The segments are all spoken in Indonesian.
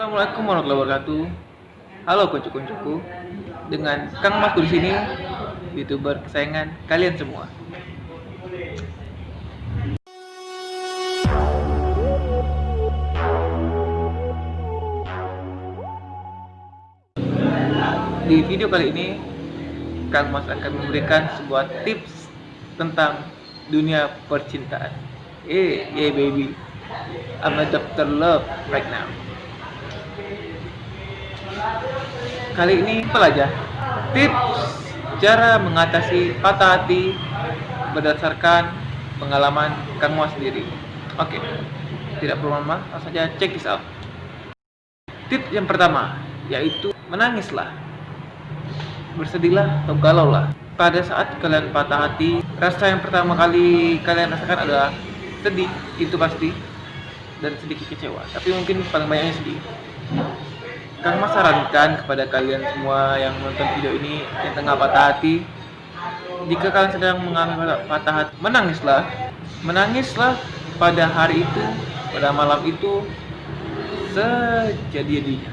Assalamualaikum warahmatullahi wabarakatuh. Halo kuncu-kuncuku, dengan Kang Mas di sini, YouTuber kesayangan kalian semua. Di video kali ini, Kang Mas akan memberikan sebuah tips tentang dunia percintaan. Yeah baby, I'm a doctor love right now. Kali ini aja tips cara mengatasi patah hati berdasarkan pengalaman Kang Mas sendiri. Oke, tidak perlu lama, langsung saja check this out. Tips yang pertama yaitu menangislah, bersedihlah atau galaulah. Pada saat kalian patah hati, rasa yang pertama kali kalian rasakan adalah sedih, itu pasti, dan sedikit kecewa. Tapi mungkin paling banyaknya sedih. Kang Mas sarankan kepada kalian semua yang menonton video ini yang tengah patah hati, jika kalian sedang mengalami patah hati, menangislah pada hari itu, pada malam itu, sejadi-jadinya.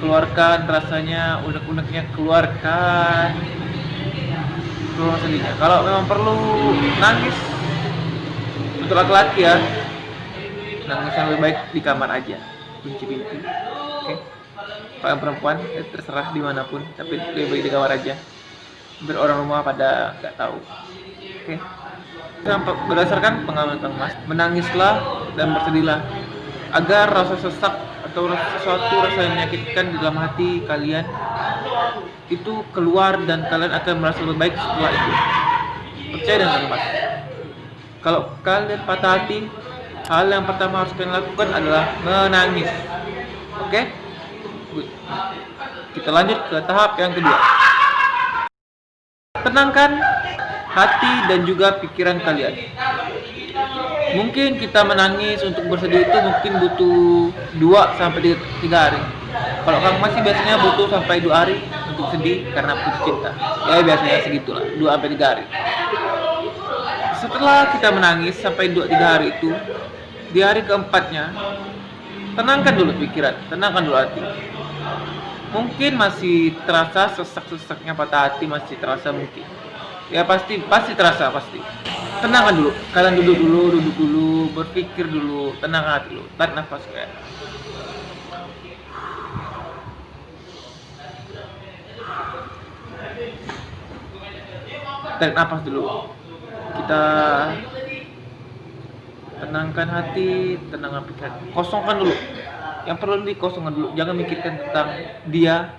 Keluarkan rasanya, unek-uneknya keluar sedihnya. Kalau memang perlu nangis untuk laki-laki ya, nangisnya lebih baik di kamar aja, kunci pintu. Oke. Kalau yang perempuan terserah dimanapun, tapi lebih baik di kamar aja, biar orang rumah pada nggak tahu. Oke. Berdasarkan pengalaman Kang Mas, menangislah dan bersedihlah agar rasa sesak atau sesuatu rasa yang menyakitkan di dalam hati kalian itu keluar dan kalian akan merasa lebih baik setelah itu. Percaya dengan Kang Mas. Kalau kalian patah hati, hal yang pertama harus kalian lakukan adalah menangis. Oke? Good. Kita lanjut ke tahap yang kedua. Tenangkan hati dan juga pikiran kalian. Mungkin kita menangis untuk bersedih itu mungkin butuh 2-3 hari. Kalau Kang Mas biasanya butuh sampai 2 hari untuk sedih karena putus cinta. Ya biasanya segitulah, 2-3 hari. Setelah kita menangis sampai 2-3 hari itu, di hari keempatnya, tenangkan dulu pikiran, tenangkan dulu hati. Mungkin masih terasa sesak-sesaknya patah hati, masih terasa mungkin. Ya pasti terasa pasti. Tenangkan dulu, kalian duduk dulu, berpikir dulu, tenangkan hati dulu, tarik nafas kayak. Tarik nafas dulu. Kita tenangkan hati, tenangkan pikiran, kosongkan dulu. Yang perlu dikosongkan dulu, jangan mikirkan tentang dia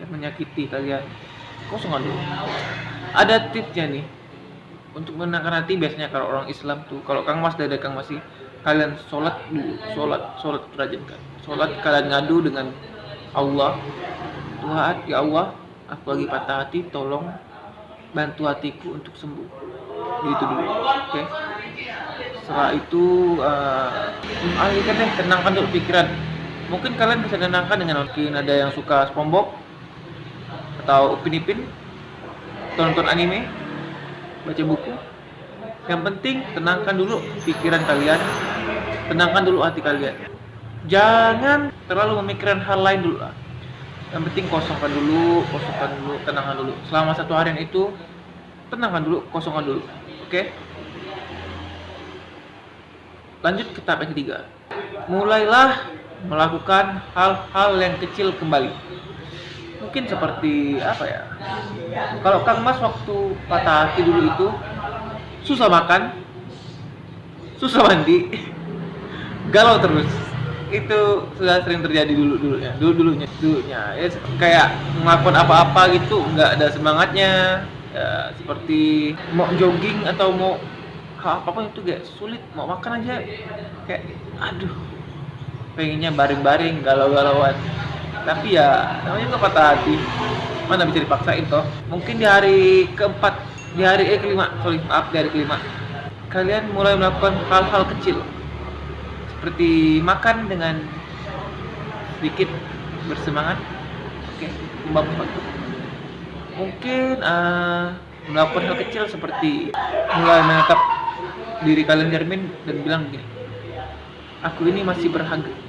yang menyakiti kalian. Kosongkan dulu. Ada tipsnya nih untuk menenangkan hati. Biasanya kalau orang Islam tuh, kalau Kang Mas dari Kang Mas sih, kalian sholat dulu, sholat rajin kan. Sholat kalian ngadu dengan Allah. Tuhan, ya Allah, aku lagi patah hati, tolong bantu hatiku untuk sembuh. Gitu dulu, oke. Setelah itu alihkan deh, tenangkan dulu pikiran. Mungkin kalian bisa tenangkan dengan mungkin ada yang suka SpongeBob atau Upin Ipin, tonton anime, baca buku. Yang penting tenangkan dulu pikiran kalian, tenangkan dulu hati kalian. Jangan terlalu memikirkan hal lain dulu lah. Yang penting kosongkan dulu, tenangkan dulu. Selama 1 harian itu, tenangkan dulu, kosongkan dulu. Oke? Lanjut ke tahap yang ketiga. Mulailah melakukan hal-hal yang kecil kembali. Mungkin seperti apa ya? Kalau Kang Mas waktu patah hati dulu itu susah makan, susah mandi, galau terus. Itu sudah sering terjadi dulunya. Ya, kayak melakukan apa-apa gitu nggak ada semangatnya. Ya, seperti mau jogging atau mau apapun itu kayak sulit. Mau makan aja kayak aduh, pengennya baring-baring, galau-galauan. Tapi ya namanya juga patah hati, mana bisa dipaksain toh. Mungkin di hari keempat, di hari kelima, kalian mulai melakukan hal-hal kecil seperti makan dengan sedikit bersemangat. Oke, bagus banget. Mungkin melakukan hal kecil seperti mulai menatap diri kalian cermin dan bilang begini, aku ini masih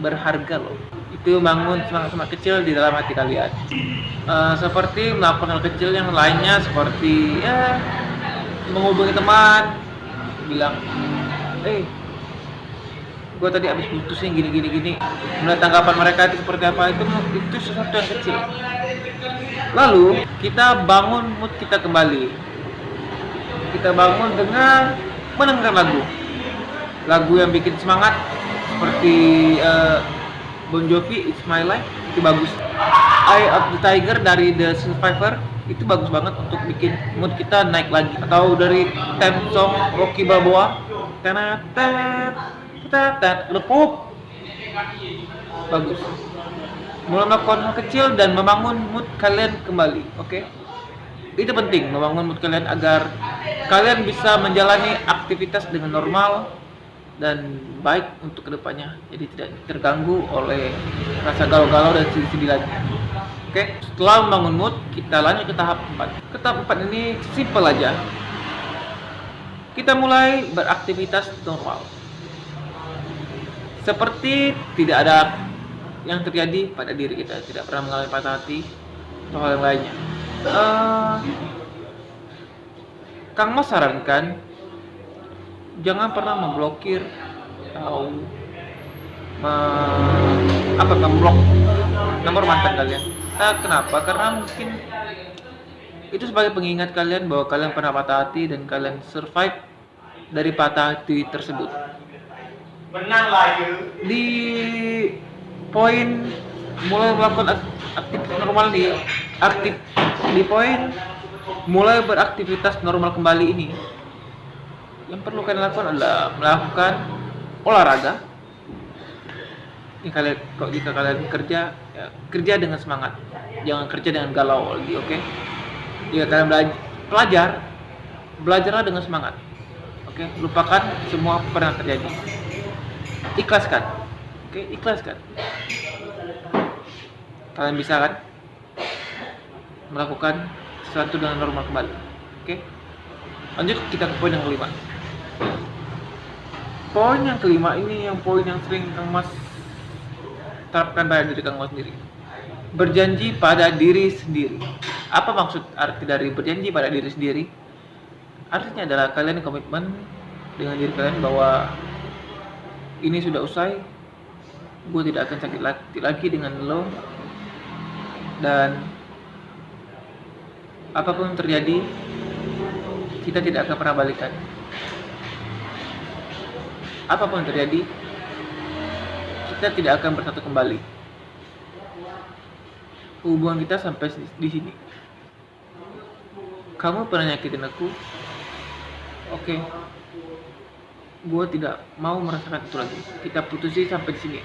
berharga loh. Itu bangun semangat-semangat kecil di dalam hati kalian. Seperti melakukan hal kecil yang lainnya, seperti ya menghubungi teman, bilang, gue tadi abis putusnya gini. Menurut tanggapan mereka itu seperti apa, itu sesuatu yang kecil. Lalu kita bangun mood kita kembali. Kita bangun dengan mendengarkan lagu yang bikin semangat, seperti Bon Jovi, It's My Life, itu bagus. Eye of the Tiger dari The Survivor, itu bagus banget untuk bikin mood kita naik lagi. Atau dari theme song Rocky Balboa, lepuk, bagus. Mulai melakukan hal kecil dan membangun mood kalian kembali, oke? Itu penting, membangun mood kalian agar kalian bisa menjalani aktivitas dengan normal dan baik untuk kedepannya, jadi tidak terganggu oleh rasa galau-galau dan sedih-sedih lagi. Oke, setelah membangun mood, kita lanjut ke tahap 4. Ke tahap 4 ini simple aja. Kita mulai beraktivitas normal, seperti tidak ada yang terjadi pada diri kita, tidak pernah mengalami patah hati atau hal yang lainnya. Kang Mas sarankan jangan pernah memblokir atau memblok nomor mantan kalian. Kenapa? Karena mungkin itu sebagai pengingat kalian bahwa kalian pernah patah hati dan kalian survive dari patah hati tersebut. Di poin mulai melakukan aktivitas normal di poin mulai beraktivitas normal kembali ini, yang perlu kalian lakukan adalah melakukan olahraga. Jika kalian kerja, ya, kerja dengan semangat, jangan kerja dengan galau lagi, oke? Jika kalian belajarlah dengan semangat, oke? Lupakan semua pernah terjadi, ikhlaskan, oke? Ikhlaskan. Kalian bisa kan melakukan sesuatu dengan normal kembali, oke? Lanjut kita ke poin yang kelima. Poin yang kelima ini yang poin yang sering Kang Mas terapkan pada diri Kang Mas sendiri. Berjanji pada diri sendiri. Apa maksud arti dari berjanji pada diri sendiri? Artinya adalah kalian komitmen dengan diri kalian bahwa ini sudah usai, gue tidak akan sakit lagi dengan lo, dan apapun yang terjadi kita tidak akan pernah balikan. Apapun yang terjadi kita tidak akan bersatu kembali. Hubungan kita sampai di sini. Kamu pernah nyakitin aku, oke. Gue tidak mau merasakan itu lagi. Kita putusin sampai di sini.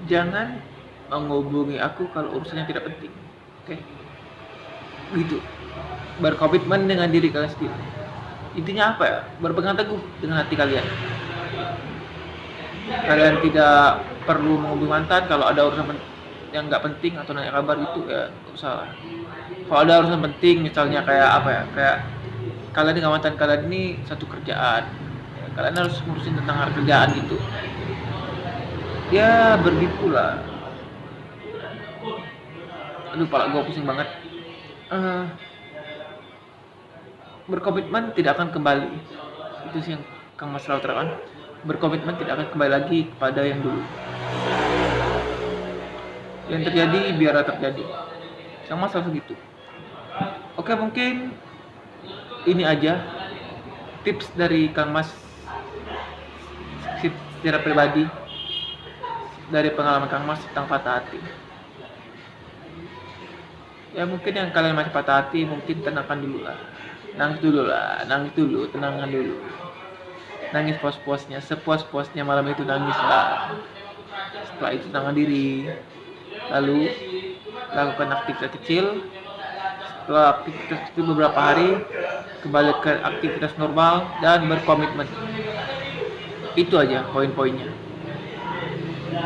Jangan menghubungi aku kalau urusannya tidak penting, oke? Gitu. Berkomitmen dengan diri kalian sendiri. Intinya apa ya? Berpegang teguh dengan hati kalian. Kalian tidak perlu menghubungi mantan kalau ada urusan yang nggak penting atau nanya kabar gitu, ya nggak usah. Kalau ada urusan penting, misalnya kayak kalian dengan mantan kalian ini satu kerjaan, ya, kalian harus ngurusin tentang hal kerjaan gitu. Ya begitulah. Aduh, kepala gue pusing banget. Berkomitmen tidak akan kembali. Itu sih yang Kang Mas selalu terapkan. Berkomitmen tidak akan kembali lagi kepada yang dulu. Yang terjadi biarlah terjadi. Kang Mas selalu gitu. Oke, mungkin ini aja tips dari Kang Mas secara pribadi dari pengalaman Kang Mas tentang patah hati. Ya mungkin yang kalian masih patah hati, mungkin tenangkan dulu lah. Nangis dulu, tenangkan dulu. Nangis puas-puasnya, sepuas-puasnya malam itu nangis lah. Setelah itu tenangkan diri. Lalu lakukan aktivitas kecil. Setelah aktivitas itu beberapa hari, kembali ke aktivitas normal dan berkomitmen. Itu aja poin-poinnya.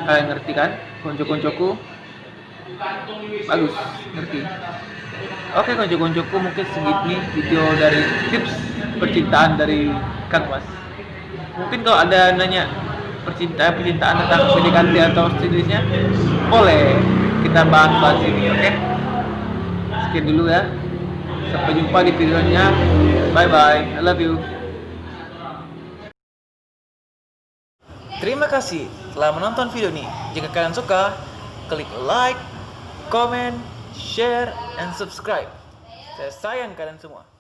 Kalian ngerti kan? Konco-koncoku? Bagus, ngerti. Oke, konco-koncoku, mungkin segini video dari tips percintaan dari Kang Mas. Mungkin kalau ada nanya, percintaan tentang PDKT atau sejenisnya, boleh kita bahas ini, oke? Sekian dulu ya. Sampai jumpa di videonya. Bye bye. I love you. Terima kasih telah menonton video ini. Jika kalian suka, klik like, comment, share, and subscribe. Saya sayang kalian semua.